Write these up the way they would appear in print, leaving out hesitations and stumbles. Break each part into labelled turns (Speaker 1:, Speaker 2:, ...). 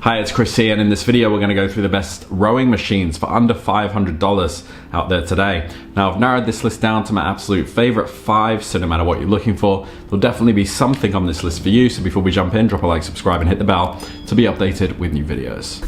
Speaker 1: Hi, it's Chris here, and in this video we're going to go through the best rowing machines for under $500 out there today. Now, I've narrowed this list down to my absolute favorite 5, so no matter what you're looking for, there'll definitely be something on this list for you. So before we jump in, drop a like, subscribe, and hit the bell to be updated with new videos.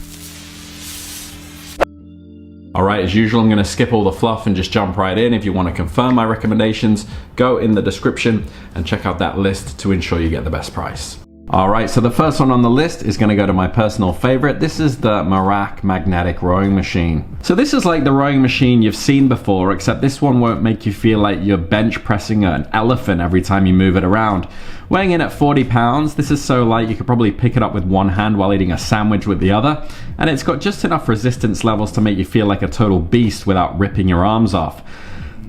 Speaker 1: Alright, as usual, I'm going to skip all the fluff and just jump right in. If you want to confirm my recommendations, go in the description and check out that list to ensure you get the best price. Alright, so the first one on the list is going to go to my personal favorite. This is the Merak magnetic rowing machine. So this is like the rowing machine you've seen before, except this one won't make you feel like you're bench pressing an elephant every time you move it around. Weighing in at 40 pounds, this is so light you could probably pick it up with one hand while eating a sandwich with the other, and it's got just enough resistance levels to make you feel like a total beast without ripping your arms off.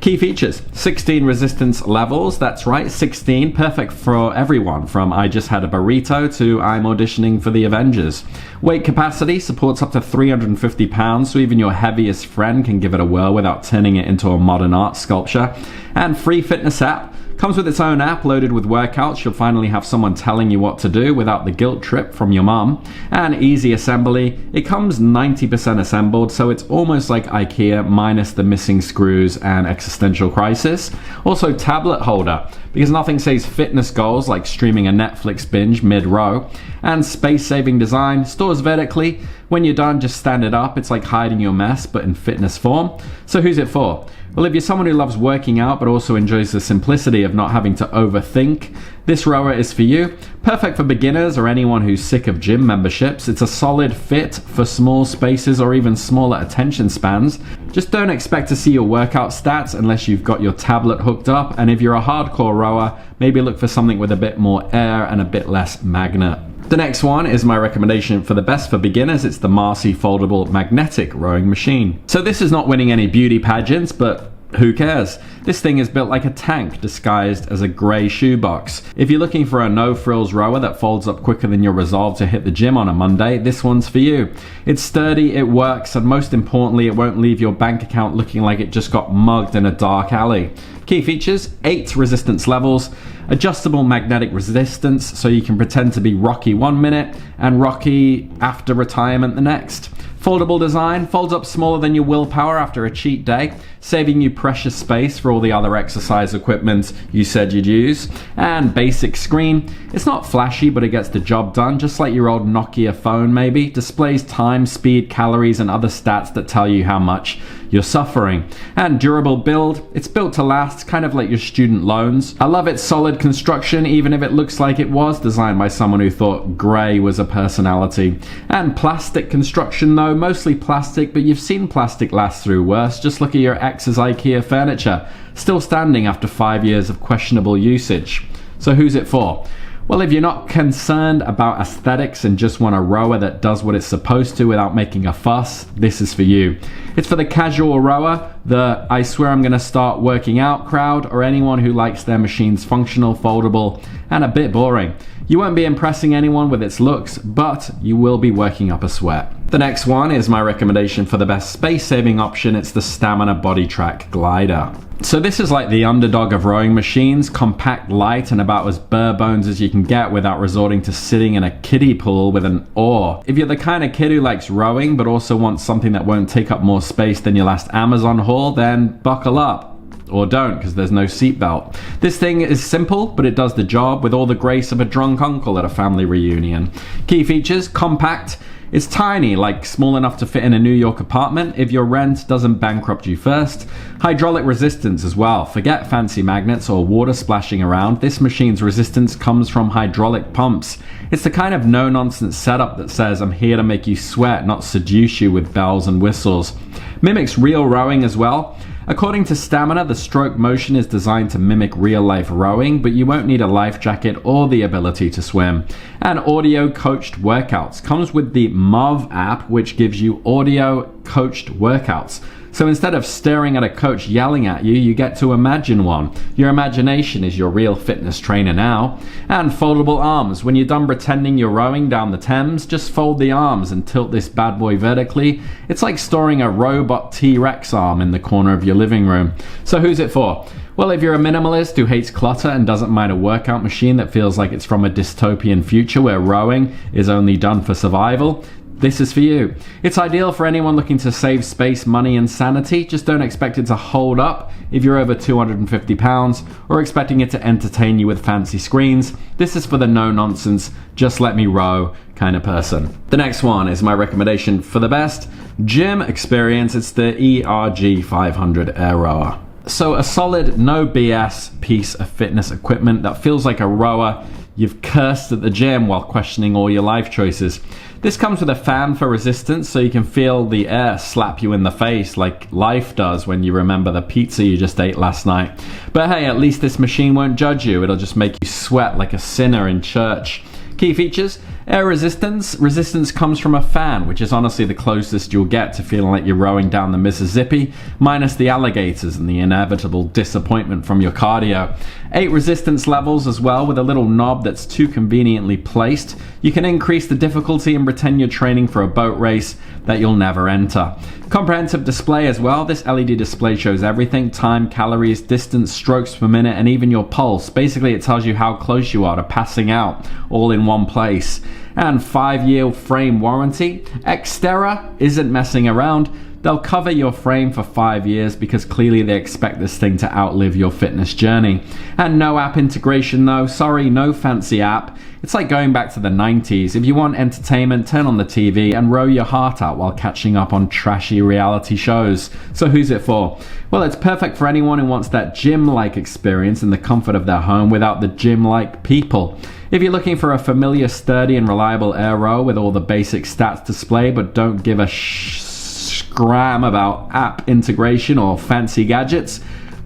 Speaker 1: Key features: 16 resistance levels, that's right, 16, perfect for everyone from I just had a burrito to I'm auditioning for the Avengers. Weight capacity supports up to 350 pounds, so even your heaviest friend can give it a whirl without turning it into a modern art sculpture. And free fitness app. Comes with its own app loaded with workouts. You'll finally have someone telling you what to do without the guilt trip from your mom. And easy assembly. It comes 90% assembled, so it's almost like IKEA minus the missing screws and existential crisis. Also tablet holder, because nothing says fitness goals like streaming a Netflix binge mid-row. And space-saving design, stores vertically. When you're done, just stand it up. It's like hiding your mess, but in fitness form. So who's it for? Well, if you're someone who loves working out but also enjoys the simplicity of not having to overthink, this rower is for you. Perfect for beginners or anyone who's sick of gym memberships. It's a solid fit for small spaces or even smaller attention spans. Just don't expect to see your workout stats unless you've got your tablet hooked up, and if you're a hardcore rower, maybe look for something with a bit more air and a bit less magnet. The next one is my recommendation for the best for beginners. It's the Marcy foldable magnetic rowing machine. So this is not winning any beauty pageants, but who cares? This thing is built like a tank disguised as a grey shoebox. If you're looking for a no-frills rower that folds up quicker than your resolve to hit the gym on a Monday, this one's for you. It's sturdy, it works, and most importantly, it won't leave your bank account looking like it just got mugged in a dark alley. Key features: 8 resistance levels, adjustable magnetic resistance so you can pretend to be Rocky 1 minute and Rocky after retirement the next. Foldable design, folds up smaller than your willpower after a cheat day, saving you precious space for all the other exercise equipment you said you'd use. And basic screen, it's not flashy but it gets the job done, just like your old Nokia phone maybe. Displays time, speed, calories, and other stats that tell you how much you're suffering. And durable build, it's built to last, kind of like your student loans. I love its solid construction, even if it looks like it was designed by someone who thought grey was a personality. And plastic construction though, mostly plastic, but you've seen plastic last through worse. Just look at your ex's IKEA furniture, still standing after 5 years of questionable usage. So who's it for? Well, if you're not concerned about aesthetics and just want a rower that does what it's supposed to without making a fuss, this is for you. It's for the casual rower, the I swear I'm gonna start working out crowd, or anyone who likes their machines functional, foldable, and a bit boring. You won't be impressing anyone with its looks, but you will be working up a sweat. The next one is my recommendation for the best space-saving option. It's the Stamina BodyTrack Glider. So this is like the underdog of rowing machines, compact, light, and about as bare bones as you can get without resorting to sitting in a kiddie pool with an oar. If you're the kind of kid who likes rowing but also wants something that won't take up more space than your last Amazon haul, then buckle up. Or don't, because there's no seatbelt. This thing is simple, but it does the job with all the grace of a drunk uncle at a family reunion. Key features: compact. It's tiny, like small enough to fit in a New York apartment if your rent doesn't bankrupt you first. Hydraulic resistance as well. Forget fancy magnets or water splashing around. This machine's resistance comes from hydraulic pumps. It's the kind of no-nonsense setup that says, I'm here to make you sweat, not seduce you with bells and whistles. Mimics real rowing as well. According to Stamina, the stroke motion is designed to mimic real-life rowing, but you won't need a life jacket or the ability to swim. And audio coached workouts. Comes with the MOV app, which gives you audio coached workouts. So instead of staring at a coach yelling at you, you get to imagine one. Your imagination is your real fitness trainer now. And foldable arms. When you're done pretending you're rowing down the Thames, just fold the arms and tilt this bad boy vertically. It's like storing a robot T-Rex arm in the corner of your living room. So who's it for? Well, if you're a minimalist who hates clutter and doesn't mind a workout machine that feels like it's from a dystopian future where rowing is only done for survival, this is for you. It's ideal for anyone looking to save space, money, and sanity. Just don't expect it to hold up if you're over 250 pounds or expecting it to entertain you with fancy screens. This is for the no-nonsense, just let me row kind of person. The next one is my recommendation for the best gym experience. It's the ERG 500 Air Rower. So a solid, no BS piece of fitness equipment that feels like a rower you've cursed at the gym while questioning all your life choices. This comes with a fan for resistance so you can feel the air slap you in the face like life does when you remember the pizza you just ate last night. But hey, at least this machine won't judge you. It'll just make you sweat like a sinner in church. Key features: air resistance. Resistance comes from a fan, which is honestly the closest you'll get to feeling like you're rowing down the Mississippi, minus the alligators and the inevitable disappointment from your cardio. 8 resistance levels as well, with a little knob that's too conveniently placed. You can increase the difficulty and pretend you're training for a boat race that you'll never enter. Comprehensive display as well. This LED display shows everything: time, calories, distance, strokes per minute, and even your pulse. Basically, it tells you how close you are to passing out, all in one place. And 5-year frame warranty. Xterra isn't messing around. They'll cover your frame for 5 years because clearly they expect this thing to outlive your fitness journey. And no app integration though. Sorry, no fancy app. It's like going back to the 90s. If you want entertainment, turn on the TV and row your heart out while catching up on trashy reality shows. So who's it for? Well, it's perfect for anyone who wants that gym-like experience in the comfort of their home without the gym-like people. If you're looking for a familiar, sturdy and reliable air row with all the basic stats displayed but don't give a scram about app integration or fancy gadgets,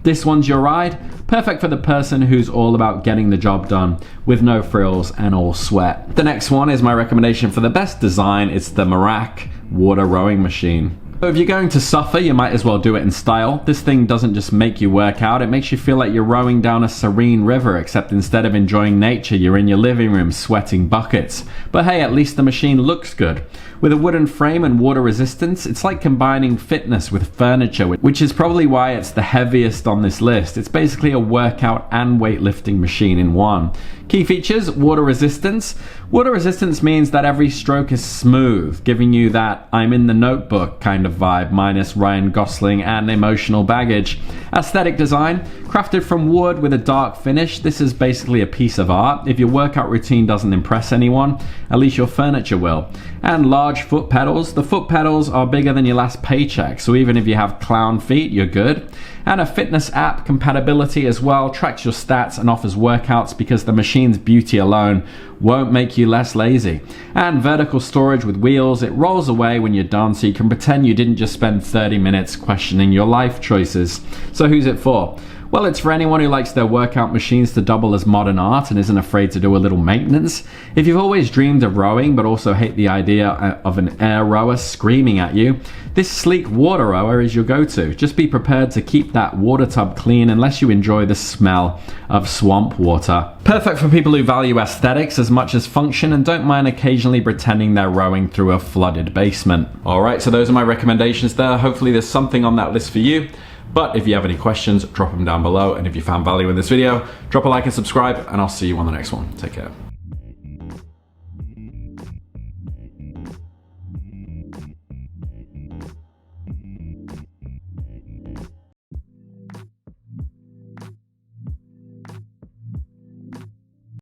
Speaker 1: this one's your ride. Perfect for the person who's all about getting the job done with no frills and all sweat. The next one is my recommendation for the best design. It's the Merak water rowing machine. So if you're going to suffer, you might as well do it in style. This thing doesn't just make you work out, it makes you feel like you're rowing down a serene river, except instead of enjoying nature, you're in your living room sweating buckets. But hey, at least the machine looks good. With a wooden frame and water resistance, it's like combining fitness with furniture, which is probably why it's the heaviest on this list. It's basically a workout and weightlifting machine in one. Key features: water resistance. Water resistance means that every stroke is smooth, giving you that I'm in the Notebook kind of vibe, minus Ryan Gosling and emotional baggage. Aesthetic design. Crafted from wood with a dark finish, this is basically a piece of art. If your workout routine doesn't impress anyone, at least your furniture will. And large foot pedals. The foot pedals are bigger than your last paycheck, so even if you have clown feet, you're good. And a fitness app compatibility as well, tracks your stats and offers workouts because the machine's beauty alone won't make you less lazy. And vertical storage with wheels, it rolls away when you're done so you can pretend you didn't just spend 30 minutes questioning your life choices. So who's it for? Well, it's for anyone who likes their workout machines to double as modern art and isn't afraid to do a little maintenance. If you've always dreamed of rowing but also hate the idea of an air rower screaming at you, this sleek water rower is your go-to. Just be prepared to keep that water tub clean unless you enjoy the smell of swamp water. Perfect for people who value aesthetics as much as function and don't mind occasionally pretending they're rowing through a flooded basement. Alright, so those are my recommendations there. Hopefully there's something on that list for you. But if you have any questions, drop them down below. And if you found value in this video, drop a like and subscribe, and I'll see you on the next one. Take care.